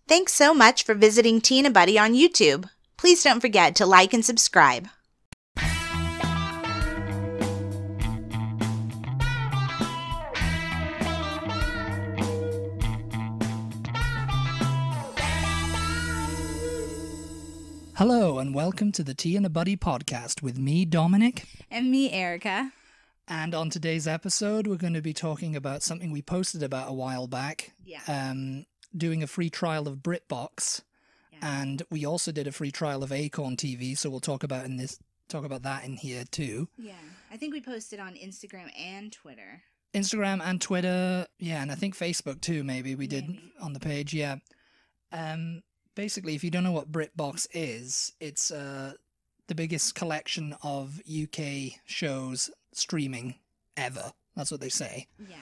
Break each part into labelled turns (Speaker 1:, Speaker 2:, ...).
Speaker 1: Thanks so much for visiting Tina Butty on YouTube. Please don't forget to like and subscribe.
Speaker 2: Hello and welcome to the Tea and a Buddy podcast with me, Dominic.
Speaker 1: And me, Erica.
Speaker 2: And on today's episode, we're going to be talking about something we posted about a while back.
Speaker 1: Yeah.
Speaker 2: Doing a free trial of BritBox. Yeah. And we also did a free trial of Acorn TV, so we'll talk about that in here too.
Speaker 1: Yeah. I think we posted on Instagram and Twitter.
Speaker 2: Instagram and Twitter, yeah, and I think Facebook too, maybe we did on the page, yeah. Basically, if you don't know what BritBox is, it's the biggest collection of UK shows streaming ever. That's what they say. Yeah.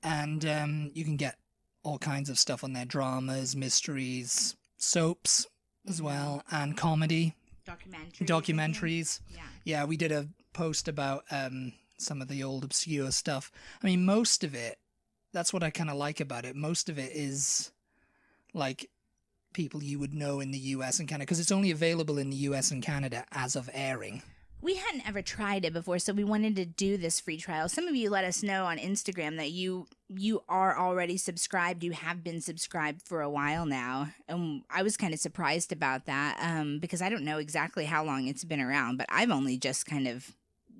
Speaker 2: And you can get all kinds of stuff on there. Dramas, mysteries, soaps as well, and comedy. Documentaries. Yeah. Yeah, we did a post about some of the old obscure stuff. I mean, most of it, that's what I kind of like about it. Most of it is like people you would know in the US and Canada, because it's only available in the US and Canada as of airing.
Speaker 1: We hadn't ever tried it before, so we wanted to do this free trial. Some of you let us know on Instagram that you are already subscribed. You have been subscribed for a while now, and I was kind of surprised about that because I don't know exactly how long it's been around, but I've only just kind of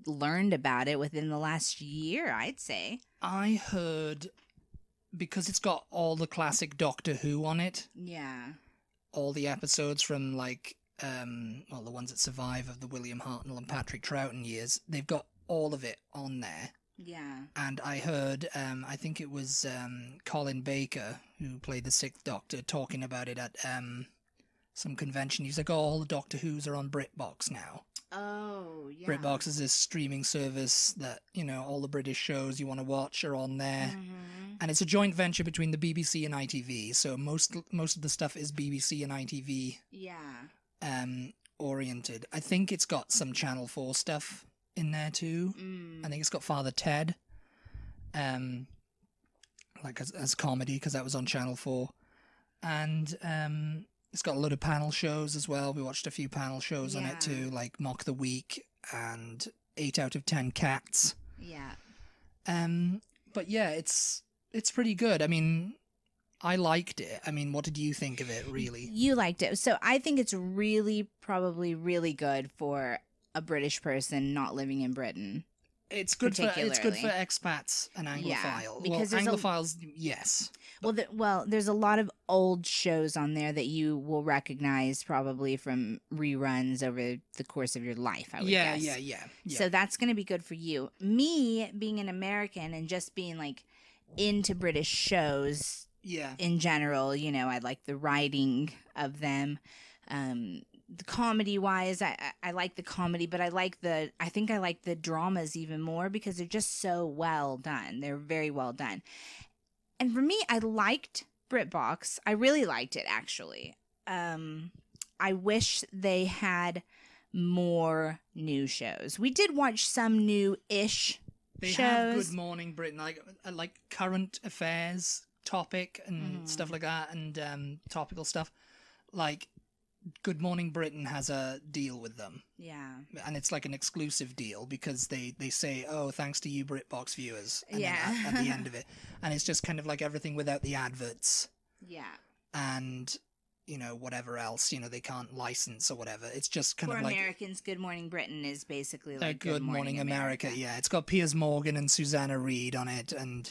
Speaker 1: learned about it within the last year, I'd say.
Speaker 2: I heard, because it's got all the classic Doctor Who on it.
Speaker 1: Yeah. All
Speaker 2: the episodes from, like, the ones that survive of the William Hartnell and Patrick Troughton years, they've got all of it on there.
Speaker 1: Yeah.
Speaker 2: And I heard, I think it was Colin Baker, who played the Sixth Doctor, talking about it at some convention. He's like, oh, all the Doctor Who's are on BritBox now.
Speaker 1: Oh, yeah.
Speaker 2: BritBox is this streaming service that, you know, all the British shows you want to watch are on there.
Speaker 1: Mm-hmm.
Speaker 2: And it's a joint venture between the BBC and ITV, so most of the stuff is BBC and ITV oriented. I think it's got some Channel 4 stuff in there too. I think it's got Father Ted, like as comedy, because that was on Channel 4. And it's got a load of panel shows as well. We watched a few panel shows on it too, like Mock the Week and 8 out of 10 Cats.
Speaker 1: Yeah.
Speaker 2: But yeah, it's pretty good. I mean, I liked it. I mean, what did you think of it, really?
Speaker 1: You liked it. So I think it's probably really good for a British person not living in Britain.
Speaker 2: It's good for expats and anglophile. Yeah, because anglophiles, yes.
Speaker 1: Well, there's a lot of old shows on there that you will recognize probably from reruns over the course of your life, I would guess.
Speaker 2: Yeah.
Speaker 1: So that's going to be good for you. Me, being an American and just being like into British shows in general, you know, I like the writing of them. The comedy wise, I like the comedy, but I think I like the dramas even more because they're just so well done. They're very well done. And for me, I liked BritBox. I really liked it, actually. I wish they had more new shows. We did watch some new-ish shows.
Speaker 2: They have Good Morning Britain, like current affairs topic and stuff like that, and topical stuff. Like, Good Morning Britain has a deal with them.
Speaker 1: Yeah.
Speaker 2: And it's like an exclusive deal because they say, oh, thanks to you BritBox viewers. And
Speaker 1: yeah.
Speaker 2: At the end of it. And it's just kind of like everything without the adverts.
Speaker 1: Yeah.
Speaker 2: And, you know, whatever else, you know, they can't license or whatever. It's just kind
Speaker 1: For
Speaker 2: of like...
Speaker 1: For Americans, Good Morning Britain is basically like
Speaker 2: Good Morning America. Yeah, it's got Piers Morgan and Susanna Reid on it, and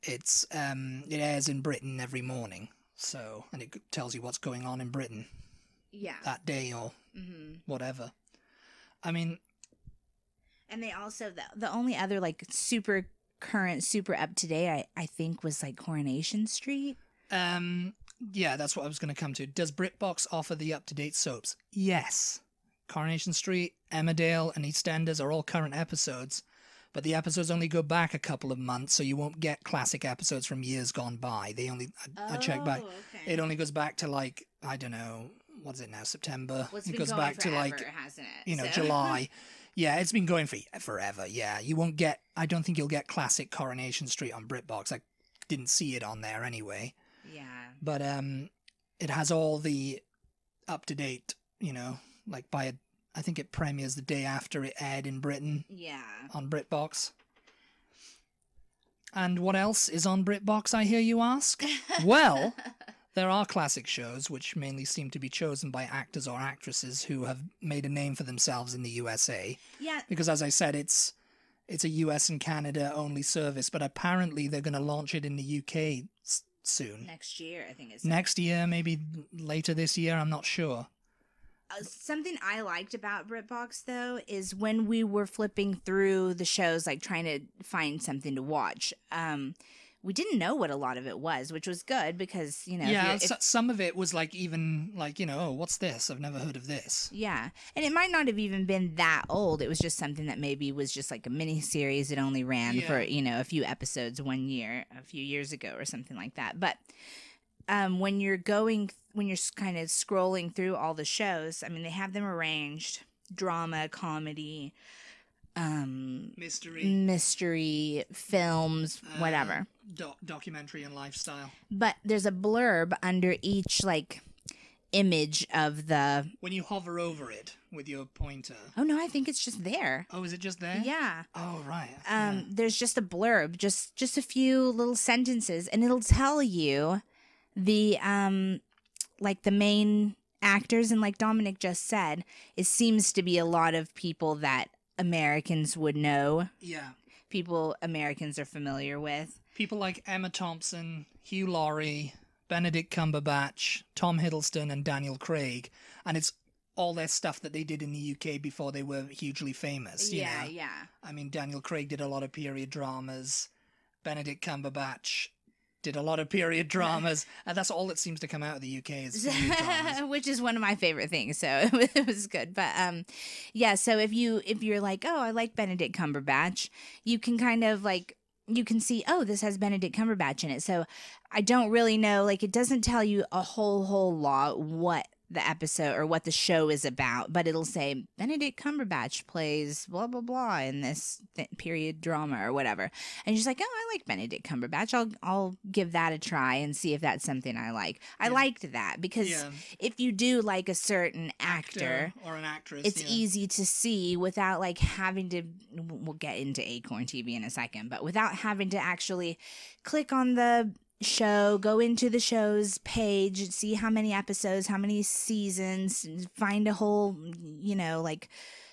Speaker 2: it airs in Britain every morning. So, and it tells you what's going on in Britain.
Speaker 1: Yeah.
Speaker 2: That day or whatever. I mean...
Speaker 1: And they also, the only other, like, super current, super up-to-date, I think, was, like, Coronation Street.
Speaker 2: Yeah, that's what I was going to come to. Does BritBox offer the up-to-date soaps? Yes. Coronation Street, Emmerdale, and EastEnders are all current episodes, but the episodes only go back a couple of months, so you won't get classic episodes from years gone by. I checked back. Okay. It only goes back to, like, I don't know... What is it now? September.
Speaker 1: Well, it goes back to like, hasn't it?
Speaker 2: You know, July. Yeah, it's been going for forever. Yeah, you won't get. I don't think you'll get classic Coronation Street on BritBox. I didn't see it on there anyway.
Speaker 1: Yeah.
Speaker 2: But it has all the up-to-date, you know, like I think it premieres the day after it aired in Britain.
Speaker 1: Yeah.
Speaker 2: On BritBox. And what else is on BritBox, I hear you ask? Well, there are classic shows, which mainly seem to be chosen by actors or actresses who have made a name for themselves in the USA.
Speaker 1: Yeah.
Speaker 2: Because, as I said, it's a US and Canada only service, but apparently they're going to launch it in the UK soon.
Speaker 1: Next year, I think it's.
Speaker 2: Next year, maybe later this year, I'm not sure.
Speaker 1: Something I liked about BritBox, though, is when we were flipping through the shows, like trying to find something to watch, we didn't know what a lot of it was, which was good because, you know...
Speaker 2: Yeah, some of it was like even like, you know, oh, what's this? I've never heard of this.
Speaker 1: Yeah, and it might not have even been that old. It was just something that maybe was just like a mini-series that only ran for, you know, a few episodes a few years ago or something like that. But... when you're kind of scrolling through all the shows, I mean, they have them arranged: drama, comedy, mystery, films, whatever.
Speaker 2: Documentary and lifestyle.
Speaker 1: But there's a blurb under each, like, image of the...
Speaker 2: When you hover over it with your pointer.
Speaker 1: Oh, no, I think it's just there.
Speaker 2: Oh, is it just there?
Speaker 1: Yeah.
Speaker 2: Oh, right.
Speaker 1: There's just a blurb, just a few little sentences, and it'll tell you... the the main actors, and like Dominic just said, it seems to be a lot of people that Americans would know.
Speaker 2: Yeah.
Speaker 1: People Americans are familiar with.
Speaker 2: People like Emma Thompson, Hugh Laurie, Benedict Cumberbatch, Tom Hiddleston, and Daniel Craig. And it's all their stuff that they did in the UK before they were hugely famous. You know?
Speaker 1: Yeah.
Speaker 2: I mean, Daniel Craig did a lot of period dramas. Benedict Cumberbatch did a lot of period dramas, and that's all that seems to come out of the UK is period dramas.
Speaker 1: Which is one of my favorite things, so it was good. But yeah, so if you're like, oh, I like Benedict Cumberbatch, you can kind of like, you can see, oh, this has Benedict Cumberbatch in it. So I don't really know, like, it doesn't tell you a whole lot what the episode or what the show is about, but it'll say Benedict Cumberbatch plays blah blah blah in this period drama or whatever, and you're just like, oh, I like Benedict Cumberbatch, I'll give that a try and see if that's something I like. I liked that because if you do like a certain actor
Speaker 2: or an actress,
Speaker 1: it's easy to see without like having to, we'll get into Acorn TV in a second, but without having to actually click on the show, go into the show's page, see how many episodes, how many seasons, find a whole, you know, like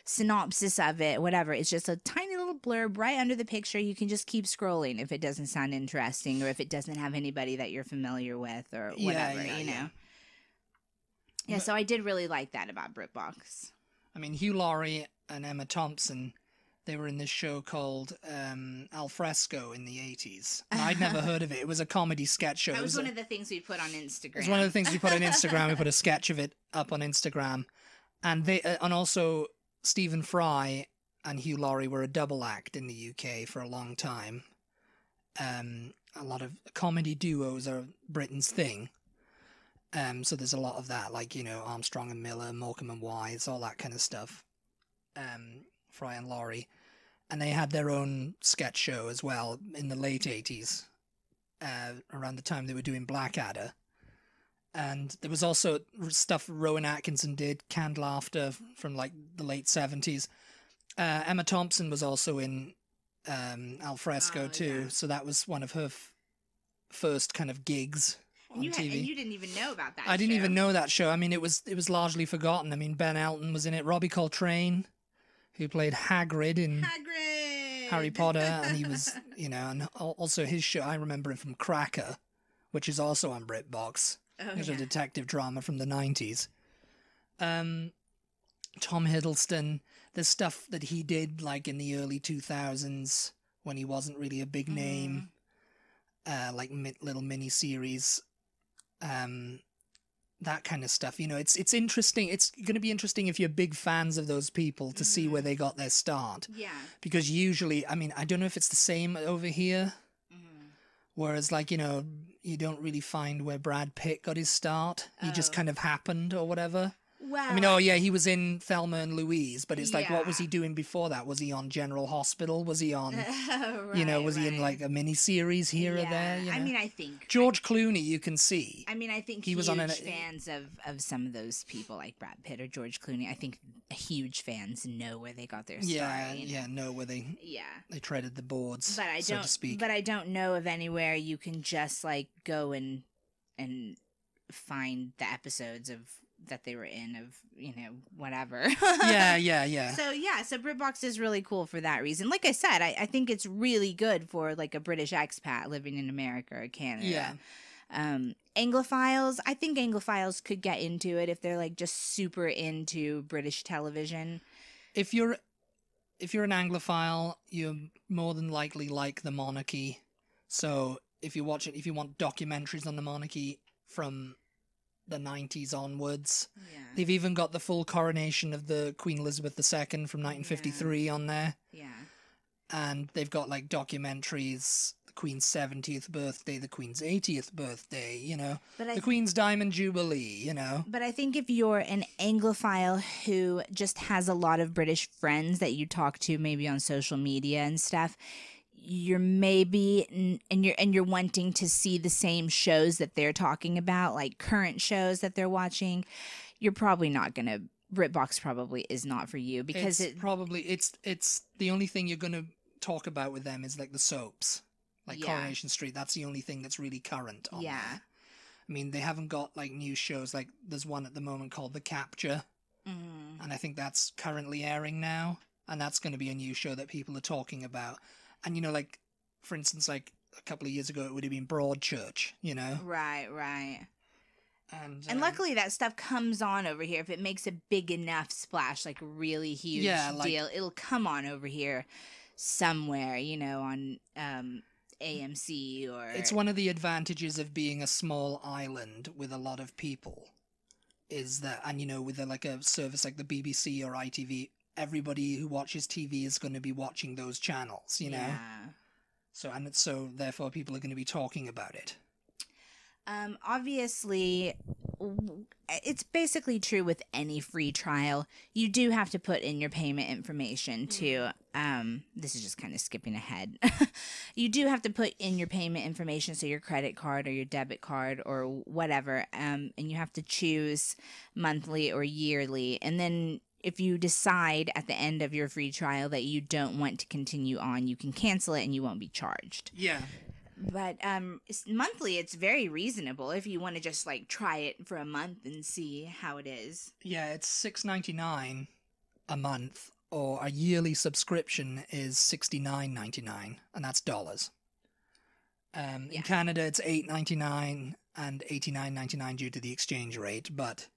Speaker 1: synopsis of it, whatever. It's just a tiny little blurb right under the picture. You can just keep scrolling if it doesn't sound interesting or if it doesn't have anybody that you're familiar with or whatever, you know. Yeah, so I did really like that about BritBox.
Speaker 2: I mean, Hugh Laurie and Emma Thompson, they were in this show called Al Fresco in the 80s. And I'd never heard of it. It was a comedy sketch show.
Speaker 1: That was one of the things we put on Instagram.
Speaker 2: It was one of the things we put on Instagram. We put a sketch of it up on Instagram. And and also Stephen Fry and Hugh Laurie were a double act in the UK for a long time. A lot of comedy duos are Britain's thing. So there's a lot of that, like, you know, Armstrong and Miller, Morecambe and Wise, all that kind of stuff. Fry and Laurie, and they had their own sketch show as well in the late 80s, around the time they were doing Blackadder. And there was also stuff Rowan Atkinson did, canned laughter from like the late 70s. Emma Thompson was also in Al Fresco too, so that was one of her first kind of gigs on TV.
Speaker 1: And you didn't even know about that
Speaker 2: I didn't even know that show. I mean, it was largely forgotten. I mean, Ben Elton was in it, Robbie Coltrane, who played Hagrid in Harry Potter, and he was, you know, and also his show, I remember him from Cracker, which is also on BritBox. It was a detective drama from the 90s. Tom Hiddleston, there's stuff that he did like in the early 2000s when he wasn't really a big name, like little mini-series. That kind of stuff, you know, it's interesting. It's going to be interesting if you're big fans of those people to see where they got their start.
Speaker 1: Yeah.
Speaker 2: Because usually, I mean, I don't know if it's the same over here. Whereas, like, you know, you don't really find where Brad Pitt got his start. He just kind of happened or whatever.
Speaker 1: Well,
Speaker 2: I mean, oh yeah, he was in Thelma and Louise, but it's like, what was
Speaker 1: yeah.
Speaker 2: he doing before that? Was he on General Hospital? Was he on,
Speaker 1: Right,
Speaker 2: was he in like a mini-series here or there?
Speaker 1: I mean, I think...
Speaker 2: George Clooney, you can see.
Speaker 1: I mean, I think
Speaker 2: he
Speaker 1: huge
Speaker 2: was on
Speaker 1: fans of some of those people like Brad Pitt or George Clooney. I think huge fans know where they got their start.
Speaker 2: Know where they treaded the boards, so to speak.
Speaker 1: But I don't know of anywhere you can just like go and find the episodes of that they were in of whatever. So BritBox is really cool for that reason. Like I said, I think it's really good for like a British expat living in America or Canada. Anglophiles, I think Anglophiles could get into it if they're like just super into British television.
Speaker 2: If you're an Anglophile, you more than likely like the monarchy. So if you watch it, if you want documentaries on the monarchy from the 90s onwards, they've even got the full coronation of the Queen Elizabeth II from 1953 on there. And they've got like documentaries, the Queen's 70th birthday, the Queen's 80th birthday, the Queen's Diamond Jubilee,
Speaker 1: But I think if you're an Anglophile who just has a lot of British friends that you talk to maybe on social media and stuff, you're maybe and you're wanting to see the same shows that they're talking about, like current shows that they're watching, you're probably not gonna... BritBox probably is not for you because
Speaker 2: it's the only thing you're gonna talk about with them is like the soaps, like Coronation Street. That's the only thing that's really current on there. I mean, they haven't got like new shows. Like there's one at the moment called The Capture, and I think that's currently airing now, and that's going to be a new show that people are talking about. And like for instance, like a couple of years ago, it would have been Broadchurch.
Speaker 1: Right. And luckily that stuff comes on over here if it makes a big enough splash, like a really huge deal. It'll come on over here somewhere, on AMC or...
Speaker 2: It's one of the advantages of being a small island with a lot of people is that, and with like a service like the BBC or ITV, everybody who watches TV is going to be watching those channels, So therefore people are going to be talking about it.
Speaker 1: Obviously, it's basically true with any free trial. You do have to put in your payment information to, this is just kind of skipping ahead. You do have to put in your payment information, so your credit card or your debit card or whatever, and you have to choose monthly or yearly. And then if you decide at the end of your free trial that you don't want to continue on, you can cancel it and you won't be charged. But monthly, it's very reasonable if you want to just like try it for a month and see how it is.
Speaker 2: Yeah, it's $6.99 a month, or a yearly subscription is $69.99, and that's dollars. In Canada, it's $8.99 and $89.99 due to the exchange rate, but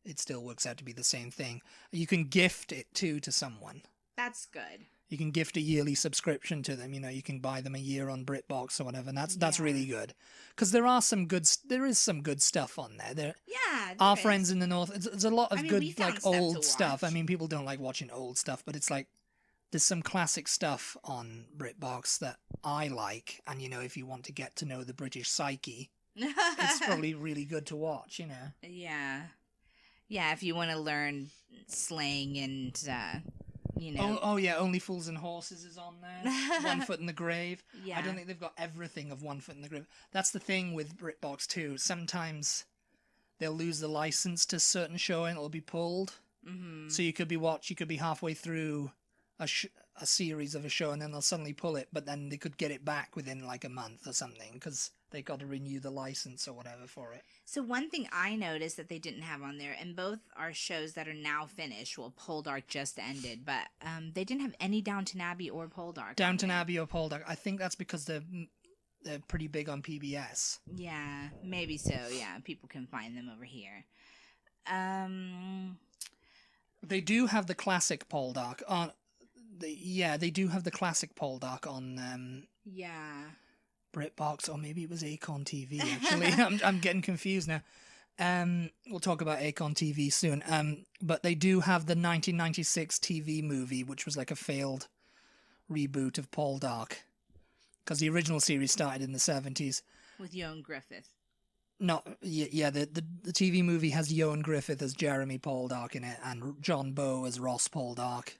Speaker 2: it still works out to be the same thing. You can gift it to someone.
Speaker 1: That's good.
Speaker 2: You can gift a yearly subscription to them. You can buy them a year on BritBox or whatever, and that's really good. Because there is some good stuff on there. Our friends in the north. There's a lot of good like old stuff. I mean, people don't like watching old stuff, but it's like there's some classic stuff on BritBox that I like, and if you want to get to know the British psyche, it's probably really good to watch.
Speaker 1: Yeah, if you want to learn slang and.
Speaker 2: Only Fools and Horses is on there. One Foot in the Grave. I don't think they've got everything of One Foot in the Grave. That's the thing with BritBox too. Sometimes they'll lose the license to a certain show and it'll be pulled. So you could be halfway through a series of a show and then they'll suddenly pull it, but then they could get it back within like a month or something because they got to renew the license or whatever for it.
Speaker 1: So one thing I noticed that they didn't have on there, and both are shows that are now finished. Well, Poldark just ended, but they didn't have any Downton Abbey or Poldark.
Speaker 2: Downton Abbey or Poldark. I think that's because they're pretty big on PBS.
Speaker 1: Yeah, maybe so. Yeah, people can find them over here.
Speaker 2: They do have the classic Poldark on. They do have the classic Poldark on. BritBox, or maybe it was Acorn TV, actually. I'm getting confused now. We'll talk about Acorn TV soon. But they do have the 1996 TV movie, which was like a failed reboot of Poldark. Because the original series started in the 70s.
Speaker 1: With Ioan Gruffudd.
Speaker 2: The TV movie has Ioan Gruffudd as Jeremy Poldark in it, and John Bowe as Ross Poldark,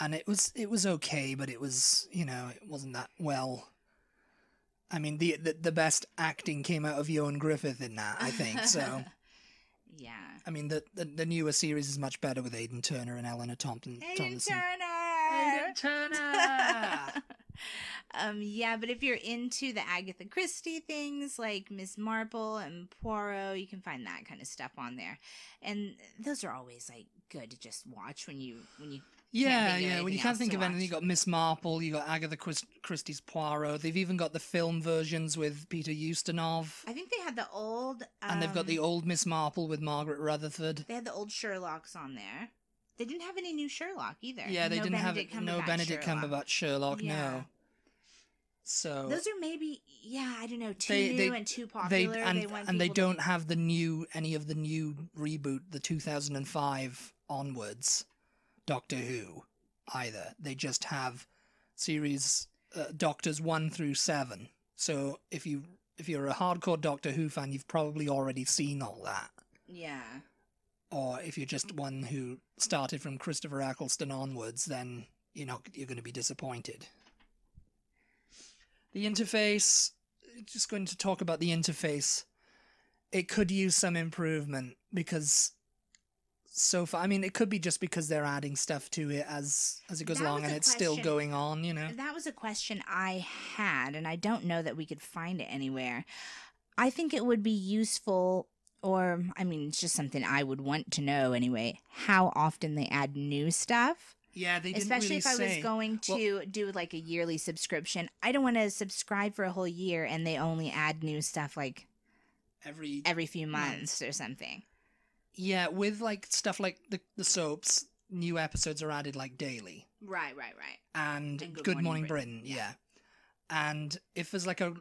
Speaker 2: and it was okay, but it was, it wasn't that well. I mean, the best acting came out of Ioan Gruffudd in that, I think. So.
Speaker 1: Yeah.
Speaker 2: I mean, the newer series is much better with Aidan Turner and Eleanor Thompson.
Speaker 1: Aidan Turner! Yeah, but if you're into the Agatha Christie things like Miss Marple and Poirot, you can find that kind of stuff on there. And those are always, like, good to just watch when you
Speaker 2: when you can't think of anything. You got Miss Marple, you got Agatha Christie's Poirot. They've even got the film versions with Peter Ustinov.
Speaker 1: I think they had the old...
Speaker 2: and they've got the old Miss Marple with Margaret Rutherford.
Speaker 1: They had the old Sherlocks on there. They didn't have any new Sherlock either.
Speaker 2: Yeah, they didn't have no Benedict Cumberbatch Sherlock, no. So
Speaker 1: those are maybe, I don't know, too new and too popular.
Speaker 2: They don't have any of the new reboot, the 2005 onwards Doctor Who either. They just have series Doctors 1 through 7. So if you're a hardcore Doctor Who fan, you've probably already seen all that.
Speaker 1: Yeah. Or
Speaker 2: if you're just one who started from Christopher Eccleston onwards, then you're going to be disappointed. The interface, just going to talk about the interface. It could use some improvement because so far, I mean, it could be just because they're adding stuff to it as it goes along, and it's still going on,
Speaker 1: That was a question I had, and I don't know that we could find it anywhere. I think it would be useful, or, I mean, it's just something I would want to know anyway, how often they add new stuff.
Speaker 2: Yeah, they didn't
Speaker 1: Especially
Speaker 2: really
Speaker 1: if I was going to do like a yearly subscription. I don't want to subscribe for a whole year and they only add new stuff like every few months or something.
Speaker 2: Yeah, with like stuff like the soaps, new episodes are added like daily.
Speaker 1: Right.
Speaker 2: And Good Morning Britain, yeah. And if there's like a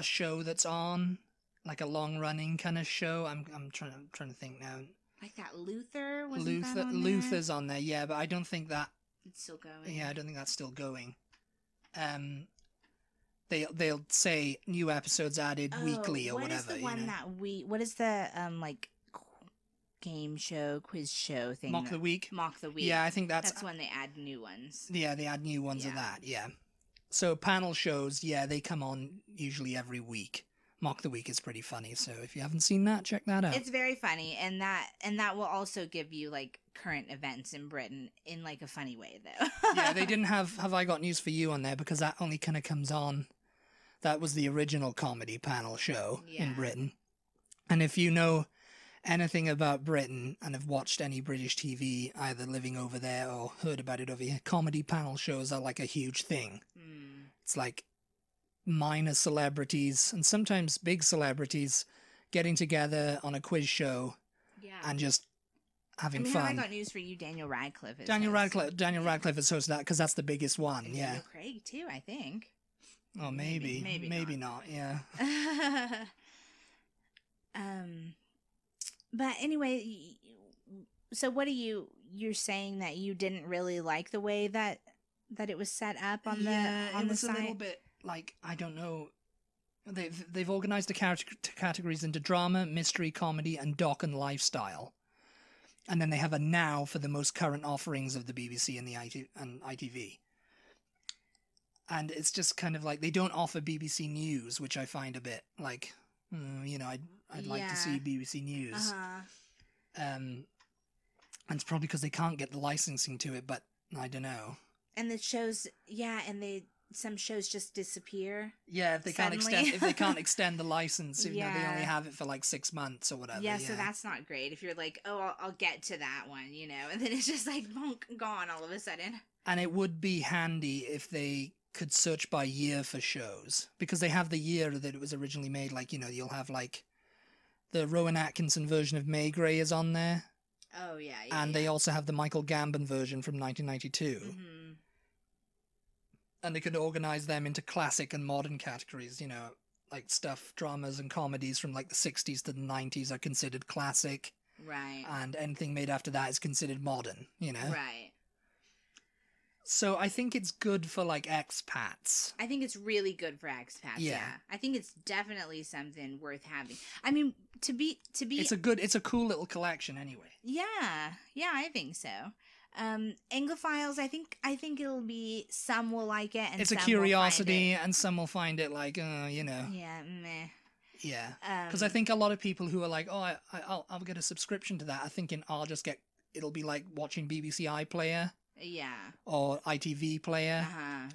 Speaker 2: show that's on, like a long running kind of show, I'm trying to think now.
Speaker 1: Like that Luther? That on
Speaker 2: Luther's on there, yeah, but I don't think that...
Speaker 1: It's still going.
Speaker 2: Yeah, I don't think that's still going. They'll say new episodes added weekly or whatever.
Speaker 1: What is the one what is the, game show, quiz show thing?
Speaker 2: Mock the Week?
Speaker 1: Mock the Week.
Speaker 2: Yeah, I think that's
Speaker 1: when they add new ones.
Speaker 2: Yeah, they add new ones of that, yeah. So panel shows, they come on usually every week. Mock the Week is pretty funny, so if you haven't seen that, check that out.
Speaker 1: It's very funny, and that will also give you like current events in Britain in like a funny way, though.
Speaker 2: Yeah, they didn't have I Got News for You on there because that only kind of comes on. That was the original comedy panel show in Britain. And if you know anything about Britain and have watched any British TV, either living over there or heard about it over here, comedy panel shows are like a huge thing. It's like minor celebrities and sometimes big celebrities getting together on a quiz show and just having fun.
Speaker 1: I Got News for You, Daniel Radcliffe is
Speaker 2: Daniel Radcliffe is hosted that because that's the biggest one. And
Speaker 1: Daniel Craig too, I think.
Speaker 2: Oh, maybe not. Yeah.
Speaker 1: But anyway, so what you're saying that you didn't really like the way that it was set up on the site?
Speaker 2: It was a little bit like, I don't know. They've organized the categories into drama, mystery, comedy, and doc and lifestyle. And then they have a now for the most current offerings of the BBC and the ITV. And it's just kind of like they don't offer BBC News, which I find a bit like, I'd like to see BBC News. And it's probably because they can't get the licensing to it, but I don't know.
Speaker 1: And the shows, some shows just disappear.
Speaker 2: Yeah, if they can't extend the license, they only have it for like 6 months or whatever.
Speaker 1: Yeah, so that's not great. If you're like, I'll get to that one, and then it's just like gone all of a sudden.
Speaker 2: And it would be handy if they could search by year for shows, because they have the year that it was originally made. Like, you'll have like the Rowan Atkinson version of May Gray is on there.
Speaker 1: Oh yeah.
Speaker 2: And they also have the Michael Gambon version from 1992.
Speaker 1: Mm-hmm.
Speaker 2: And they could organize them into classic and modern categories, like stuff, dramas and comedies from like the 60s to the 90s are considered classic.
Speaker 1: Right.
Speaker 2: And anything made after that is considered modern,
Speaker 1: Right.
Speaker 2: So I think it's good for like expats.
Speaker 1: I think it's really good for expats. Yeah. I think it's definitely something worth having. I mean, to be
Speaker 2: it's a cool little collection anyway.
Speaker 1: Yeah, I think so. Anglophiles, I think it'll be, some will like it, and
Speaker 2: it's a curiosity, and some will find it like, you know.
Speaker 1: Yeah, meh.
Speaker 2: Yeah, because I think a lot of people who are like, oh, I'll get a subscription to that, are thinking, it'll be like watching BBC iPlayer.
Speaker 1: Yeah.
Speaker 2: Or ITV player,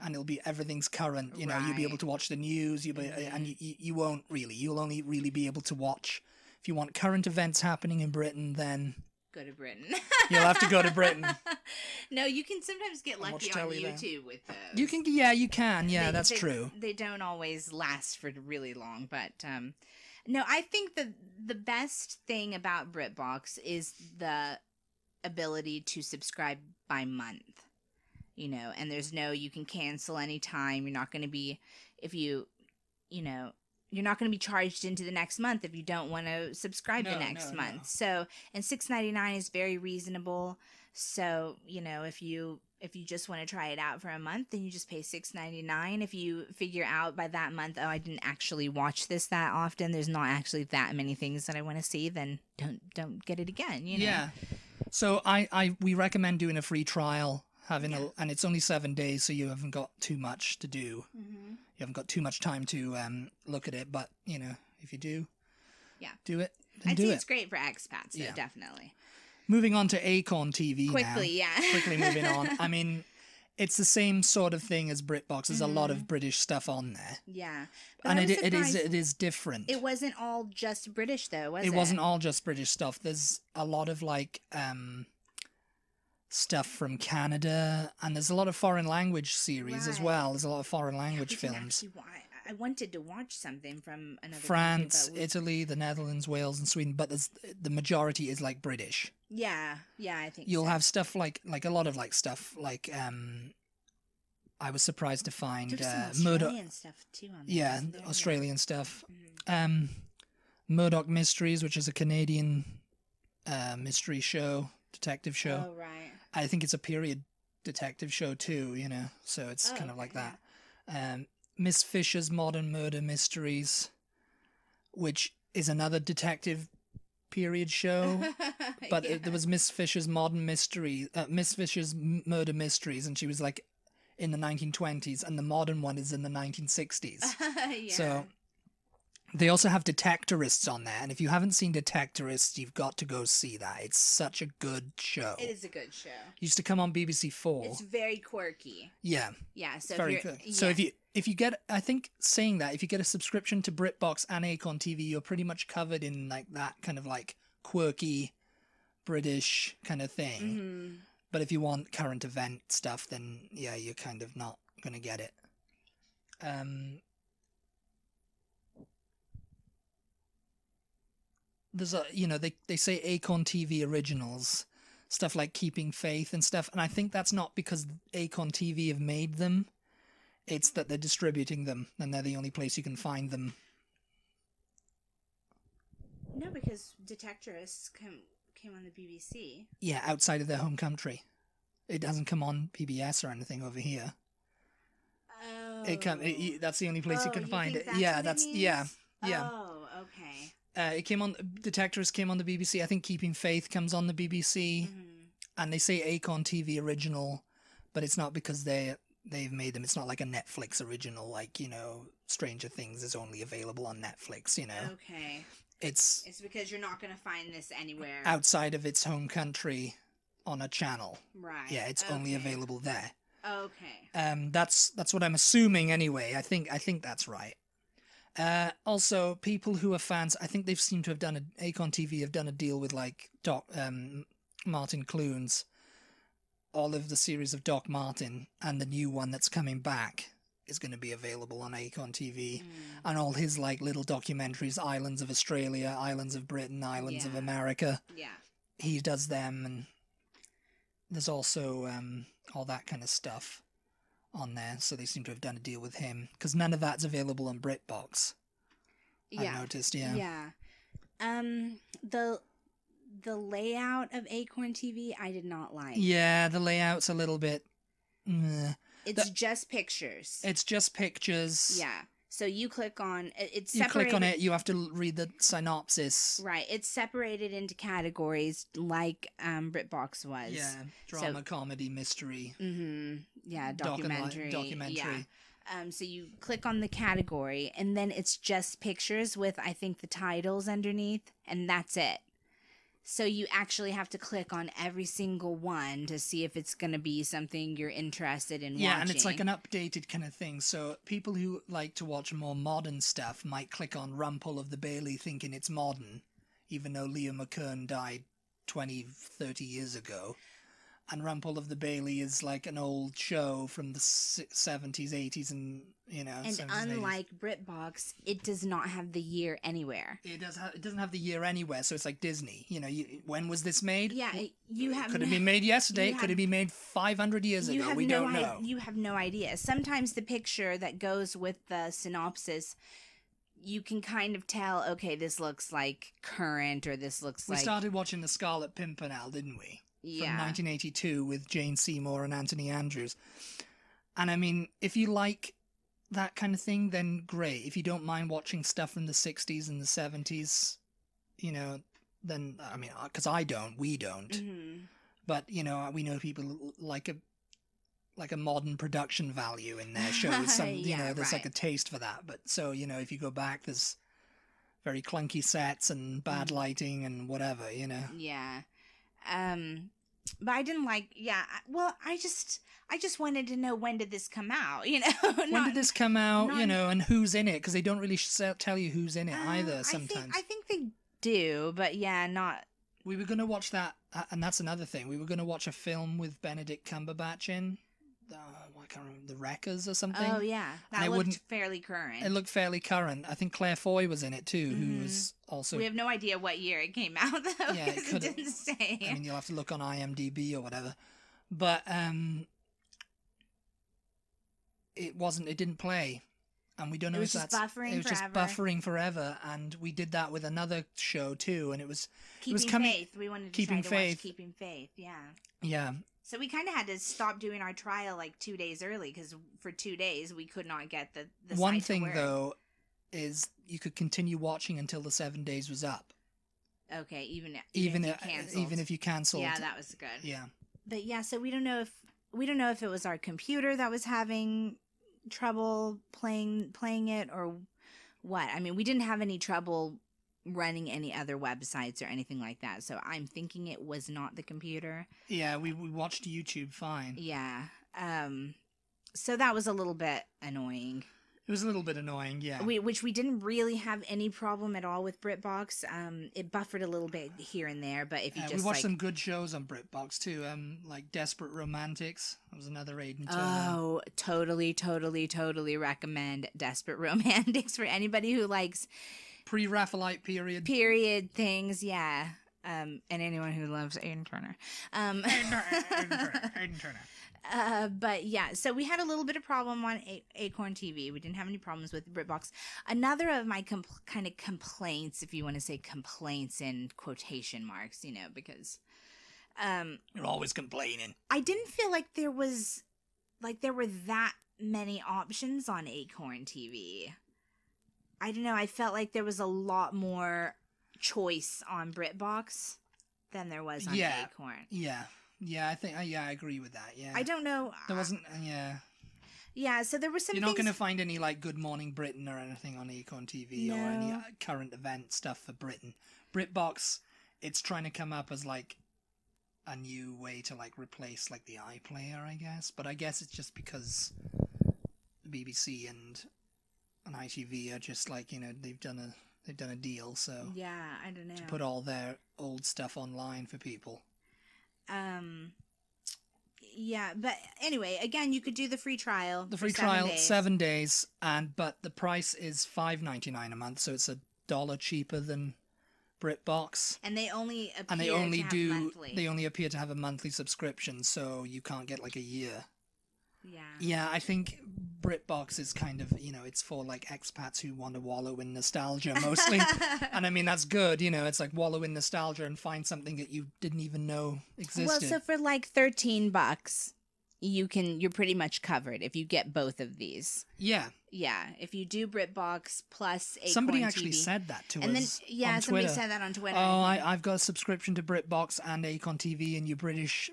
Speaker 2: and it'll be everything's current. You know, you'll be able to watch the news. And you won't really. You'll only really be able to watch if you want current events happening in Britain. Then
Speaker 1: go to Britain.
Speaker 2: You'll have to go to Britain.
Speaker 1: No, you can sometimes get lucky on YouTube with those.
Speaker 2: You can. Yeah, you can. Yeah, that's true.
Speaker 1: They don't always last for really long, but no, I think the best thing about BritBox is the ability to subscribe by month, you know, and you can cancel anytime. You're not going to be, you're not going to be charged into the next month if you don't want to subscribe the next month. No. So, and $6.99 is very reasonable. So, you know, if you just want to try it out for a month, then you just pay $6.99. If you figure out by that month, oh, I didn't actually watch this that often, there's not actually that many things that I want to see, then don't get it again, you know.
Speaker 2: Yeah. So we recommend doing a free trial, and it's only 7 days, so you haven't got too much to do. Mm-hmm. You haven't got too much time to look at it, but you know, if you do, do it.
Speaker 1: I'd say it's great for expats, though, definitely.
Speaker 2: Moving on to Acorn TV
Speaker 1: quickly,
Speaker 2: now. Quickly moving on. I mean, it's the same sort of thing as BritBox. There's a lot of British stuff on there.
Speaker 1: Yeah.
Speaker 2: But and it is different.
Speaker 1: It wasn't all just British, though, was it?
Speaker 2: It wasn't all just British stuff. There's a lot of, like, stuff from Canada, and there's a lot of foreign language series as well. There's a lot of foreign language films.
Speaker 1: I wanted to watch something from another
Speaker 2: France, Italy, the Netherlands, Wales, and Sweden, but the majority is, like, British.
Speaker 1: Yeah, I think
Speaker 2: You'll have stuff like a lot of, like, stuff like, I was surprised to find
Speaker 1: Australian stuff too on there.
Speaker 2: Yeah, Australian stuff. Mm-hmm. Murdoch Mysteries, which is a Canadian mystery show, detective show.
Speaker 1: Oh, right.
Speaker 2: I think it's a period detective show too, you know, so it's kind of like that. Miss Fisher's Modern Murder Mysteries, which is another detective period show, but there was Miss Fisher's Murder Mysteries, and she was like in the 1920s, and the modern one is in the 1960s. So they also have Detectorists on there, and if you haven't seen Detectorists, you've got to go see that. It's such a good show.
Speaker 1: It is a good show.
Speaker 2: Used to come on BBC 4.
Speaker 1: It's very quirky.
Speaker 2: Yeah.
Speaker 1: So
Speaker 2: very good. Yeah. So if you get, I think saying that, if you get a subscription to BritBox and Acorn TV, you're pretty much covered in like that kind of like quirky British kind of thing. Mm-hmm. But if you want current event stuff, then yeah, you're kind of not going to get it. There's they say Acorn TV originals, stuff like Keeping Faith and stuff, and I think that's not because Acorn TV have made them. It's that they're distributing them, and they're the only place you can find them.
Speaker 1: No, because Detectorists came on the BBC.
Speaker 2: Yeah, outside of their home country. It doesn't come on PBS or anything over here.
Speaker 1: Oh.
Speaker 2: That's the only place you can find it.
Speaker 1: Yeah. Oh, okay.
Speaker 2: Detectorists came on the BBC. I think Keeping Faith comes on the BBC. Mm-hmm. And they say Acorn TV original, but it's not because they've made them. It's not like a Netflix original, like, Stranger Things is only available on Netflix,
Speaker 1: Okay.
Speaker 2: It's
Speaker 1: because you're not going to find this anywhere
Speaker 2: outside of its home country on a channel.
Speaker 1: Right.
Speaker 2: Yeah, it's only available there.
Speaker 1: Okay.
Speaker 2: That's what I'm assuming anyway. I think that's right. Also, people who are fans, I think they've seemed to have Acorn TV have done a deal with like Martin Clunes, all of the series of Doc Martin, and the new one that's coming back is going to be available on Acorn TV, and all his like little documentaries, Islands of Australia, Islands of Britain, Islands of America.
Speaker 1: Yeah.
Speaker 2: He does them, and there's also all that kind of stuff on there, so they seem to have done a deal with him, because none of that's available on BritBox. I noticed,
Speaker 1: Yeah. The layout of Acorn TV, I did not like.
Speaker 2: Yeah, the layout's a little bit
Speaker 1: It's just pictures.
Speaker 2: It's just pictures.
Speaker 1: Yeah. So you click on it's
Speaker 2: separated. You click on it, you have to read the synopsis.
Speaker 1: Right. It's separated into categories like BritBox was.
Speaker 2: Yeah. Drama, comedy, mystery.
Speaker 1: Mm-hmm. Yeah, documentary.
Speaker 2: Documentary.
Speaker 1: Yeah. So you click on the category, and then it's just pictures with, I think, the titles underneath, and that's it. So you actually have to click on every single one to see if it's going to be something you're interested in watching.
Speaker 2: Yeah, and it's like an updated kind of thing. So people who like to watch more modern stuff might click on Rumpel of the Bailey thinking it's modern, even though Leo McKern died 20, 30 years ago. And Rumpel of the Bailey is like an old show from the 70s, 80s, and, you know...
Speaker 1: And unlike BritBox, it does not have the year anywhere.
Speaker 2: It doesn't have the year anywhere, so it's like Disney. You know, when was this made?
Speaker 1: Yeah, you have...
Speaker 2: Could it be made yesterday? Could it be made 500 years ago? We don't know.
Speaker 1: You have no idea. Sometimes the picture that goes with the synopsis... You can kind of tell, okay, this looks like current, or this looks like...
Speaker 2: We started watching The Scarlet Pimpernel, didn't we?
Speaker 1: Yeah.
Speaker 2: From 1982 with Jane Seymour and Anthony Andrews. And I mean, if you like that kind of thing, then great. If you don't mind watching stuff from the 60s and the 70s, you know, then, I mean, because we don't.
Speaker 1: Mm-hmm.
Speaker 2: But, you know, we know people like a modern production value in their shows. You know, there's like a taste for that. But so, you know, if you go back, there's very clunky sets and bad lighting and whatever, you know.
Speaker 1: Yeah. But I didn't like, well, I just wanted to know, when did this come out, you know?
Speaker 2: When did this come out, you know, and who's in it? Because they don't really tell you who's in it either sometimes.
Speaker 1: I think they do, but yeah, not...
Speaker 2: We were going to watch that, and that's another thing. We were going to watch a film with Benedict Cumberbatch in. I can't remember, The Wreckers or something.
Speaker 1: Oh, yeah. That looked fairly current.
Speaker 2: It looked fairly current. I think Claire Foy was in it, too, who was also...
Speaker 1: We have no idea what year it came out, though,
Speaker 2: yeah,
Speaker 1: because it didn't say.
Speaker 2: I mean, you'll have to look on IMDb or whatever. But it didn't play. And we don't know if that's...
Speaker 1: It was
Speaker 2: just buffering forever. And we did that with another show, too, and it was...
Speaker 1: Keeping Faith. We wanted to try to watch Keeping Faith, yeah.
Speaker 2: Yeah.
Speaker 1: So we kind of had to stop doing our trial like 2 days early, because for 2 days we could not get the
Speaker 2: One thing, though, is you could continue watching until the 7 days was up.
Speaker 1: Okay, even
Speaker 2: if you cancelled.
Speaker 1: Yeah, that was good.
Speaker 2: Yeah.
Speaker 1: But yeah, so we don't know if it was our computer that was having trouble playing it or what. I mean, we didn't have any trouble running any other websites or anything like that, so I'm thinking it was not the computer.
Speaker 2: Yeah, we watched YouTube fine.
Speaker 1: Yeah. So that was a little bit annoying.
Speaker 2: It was a little bit annoying, yeah.
Speaker 1: Which we didn't really have any problem at all with BritBox. It buffered a little bit here and there, but if you just
Speaker 2: we watched some good shows on BritBox too, like Desperate Romantics. That was another Aidan Turner.
Speaker 1: Oh, totally recommend Desperate Romantics for anybody who likes
Speaker 2: pre-Raphaelite period
Speaker 1: things, yeah. And anyone who loves Aidan Turner.
Speaker 2: Aidan Turner.
Speaker 1: But yeah, so we had a little bit of problem on Acorn TV. We didn't have any problems with BritBox. Another of my kind of complaints, if you want to say complaints in quotation marks, you know, because
Speaker 2: you're always complaining.
Speaker 1: I didn't feel like there were that many options on Acorn TV. I don't know. I felt like there was a lot more choice on BritBox than there was on Acorn.
Speaker 2: Yeah, I think. I agree with that. Yeah,
Speaker 1: I don't know.
Speaker 2: There wasn't. Yeah.
Speaker 1: Yeah, so there were some.
Speaker 2: You're not going to find any like Good Morning Britain or anything on Acorn TV or any current event stuff for Britain. BritBox, it's trying to come up as like a new way to like replace like the iPlayer, I guess. But I guess it's just because the BBC and ITV are just like, you know, they've done a deal. So
Speaker 1: yeah, I don't know,
Speaker 2: to put all their old stuff online for people.
Speaker 1: Yeah, but anyway, again, you could do the free trial.
Speaker 2: The free trial, 7 days, but the price is $5.99 a month, so it's $1 cheaper than BritBox.
Speaker 1: And they only
Speaker 2: appear to have a monthly subscription, so you can't get like a year.
Speaker 1: Yeah.
Speaker 2: Yeah, I think BritBox is kind of, you know, it's for like expats who want to wallow in nostalgia mostly. And I mean, that's good, you know, it's like wallow in nostalgia and find something that you didn't even know existed.
Speaker 1: Well, so for like $13, you're pretty much covered if you get both of these.
Speaker 2: Yeah.
Speaker 1: Yeah, if you do BritBox plus Acorn
Speaker 2: Somebody
Speaker 1: TV.
Speaker 2: actually said that to
Speaker 1: and
Speaker 2: us.
Speaker 1: Then, yeah,
Speaker 2: on
Speaker 1: somebody
Speaker 2: Twitter.
Speaker 1: said that on Twitter.
Speaker 2: Oh, I've got a subscription to BritBox and Acorn TV, and your British,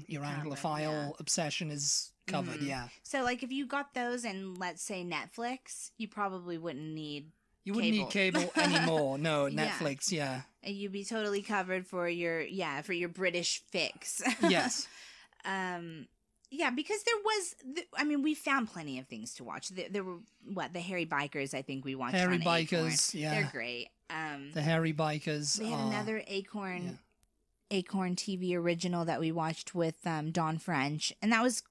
Speaker 2: your anglophile obsession is covered. Yeah.
Speaker 1: So, like, if you got those and let's say Netflix, you probably wouldn't need.
Speaker 2: You wouldn't need cable anymore. No, Netflix. Yeah.
Speaker 1: And you'd be totally covered for your British fix.
Speaker 2: Yes.
Speaker 1: Yeah, because there was, I mean, we found plenty of things to watch. There were, the Hairy Bikers, I think we watched
Speaker 2: Hairy
Speaker 1: on
Speaker 2: Bikers,
Speaker 1: Acorn.
Speaker 2: yeah.
Speaker 1: They're great.
Speaker 2: The Hairy Bikers.
Speaker 1: They had another Acorn TV original that we watched with Dawn French, and that was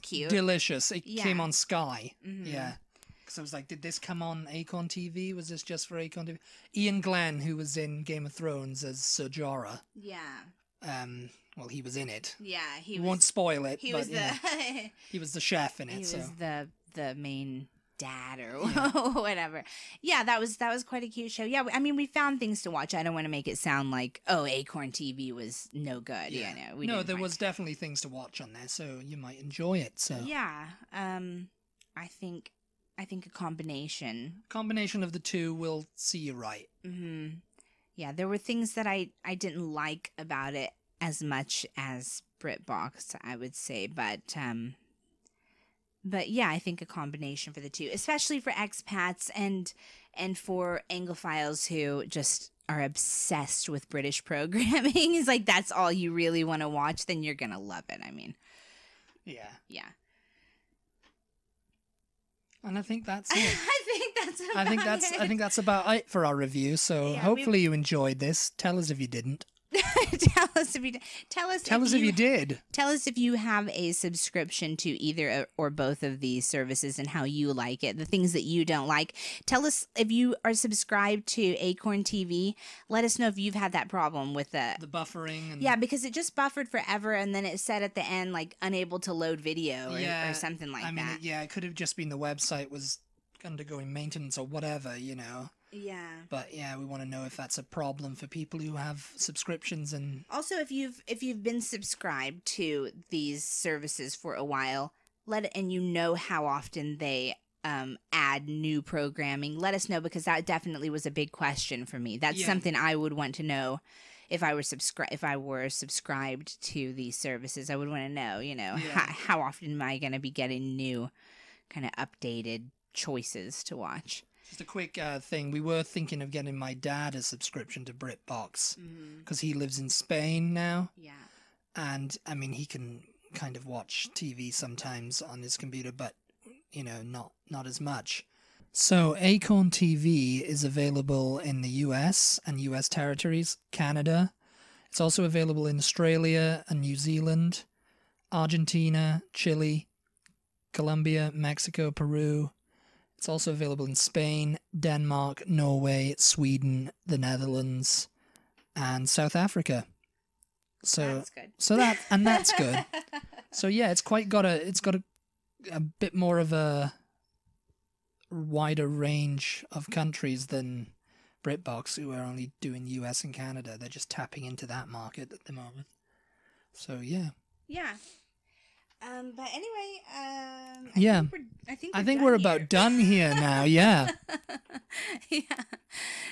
Speaker 1: cute.
Speaker 2: Delicious. It came on Sky. Mm-hmm. Yeah. Because I was like, did this come on Acorn TV? Was this just for Acorn TV? Ian Glenn, who was in Game of Thrones as Ser Jorah.
Speaker 1: Yeah.
Speaker 2: Well, he was in it.
Speaker 1: Yeah,
Speaker 2: he won't spoil it.
Speaker 1: He
Speaker 2: but,
Speaker 1: was the
Speaker 2: he was the chef in it.
Speaker 1: He
Speaker 2: so.
Speaker 1: was the main dad or whatever. Yeah, that was quite a cute show. Yeah, I mean, we found things to watch. I don't want to make it sound like Acorn TV was no good. Yeah, no,
Speaker 2: there was definitely things to watch on there, so you might enjoy it. So
Speaker 1: yeah, I think a combination
Speaker 2: of the two will see you right.
Speaker 1: Mm-hmm. Yeah, there were things that I didn't like about it as much as BritBox, I would say, but yeah, I think a combination for the two, especially for expats and for Anglophiles who just are obsessed with British programming. Is like that's all you really want to watch, then you're gonna love it. I mean, yeah.
Speaker 2: And I think that's it.
Speaker 1: I
Speaker 2: think that's about it for our review. So hopefully you enjoyed this. Tell us if you didn't.
Speaker 1: Tell us if you did. Tell us if you have a subscription to either or both of these services and how you like it. The things that you don't like. Tell us if you are subscribed to Acorn TV. Let us know if you've had that problem with the
Speaker 2: buffering. And...
Speaker 1: Yeah, because it just buffered forever, and then it said at the end like unable to load video or something like that. I mean,
Speaker 2: it could have just been the website was undergoing maintenance or whatever,
Speaker 1: Yeah.
Speaker 2: But yeah, we want to know if that's a problem for people who have subscriptions. And
Speaker 1: also if you've been subscribed to these services for a while, and you know how often they add new programming, let us know, because that definitely was a big question for me. That's something I would want to know if I were subscribed to these services. I would want to know, how often am I going to be getting new kind of updated choices to watch.
Speaker 2: Just a quick thing. We were thinking of getting my dad a subscription to BritBox because he lives in Spain now.
Speaker 1: Yeah.
Speaker 2: And, I mean, he can kind of watch TV sometimes on his computer, but, not as much. So Acorn TV is available in the US and US territories, Canada. It's also available in Australia and New Zealand, Argentina, Chile, Colombia, Mexico, Peru. It's also available in Spain, Denmark, Norway, Sweden, the Netherlands, and South Africa. So
Speaker 1: that's good.
Speaker 2: That's good. So yeah, it's got a bit more of a wider range of countries than BritBox, who are only doing US and Canada. They're just tapping into that market at the moment. So yeah.
Speaker 1: Yeah. But anyway,
Speaker 2: I think we're about done here now. Yeah.
Speaker 1: Yeah.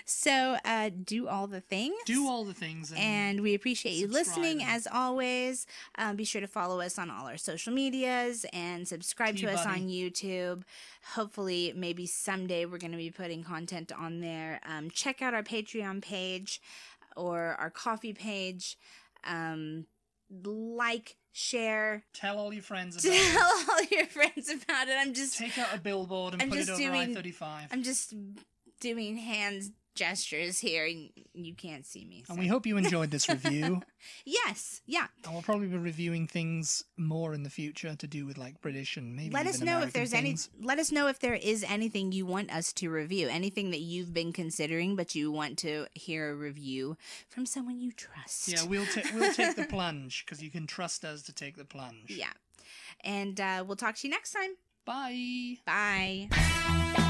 Speaker 1: So, do all the things.
Speaker 2: Do all the things.
Speaker 1: And we appreciate you listening, as always. Be sure to follow us on all our social medias and subscribe to us on YouTube. Hopefully, maybe someday we're going to be putting content on there. Check out our Patreon page or our Coffee page. Share.
Speaker 2: Tell all your friends about it.
Speaker 1: Tell all your friends about it. I'm just...
Speaker 2: Take out a billboard and put it over I-35.
Speaker 1: I'm just doing hand gestures here, and you can't see me. So.
Speaker 2: And we hope you enjoyed this review.
Speaker 1: Yes, yeah.
Speaker 2: And we'll probably be reviewing things more in the future to do with like British and maybe
Speaker 1: let us know
Speaker 2: American
Speaker 1: if there's
Speaker 2: things.
Speaker 1: Let us know if there is anything you want us to review, anything that you've been considering but you want to hear a review from someone you trust.
Speaker 2: Yeah, we'll take the plunge, because you can trust us to take the plunge.
Speaker 1: Yeah. And we'll talk to you next time.
Speaker 2: Bye.
Speaker 1: Bye.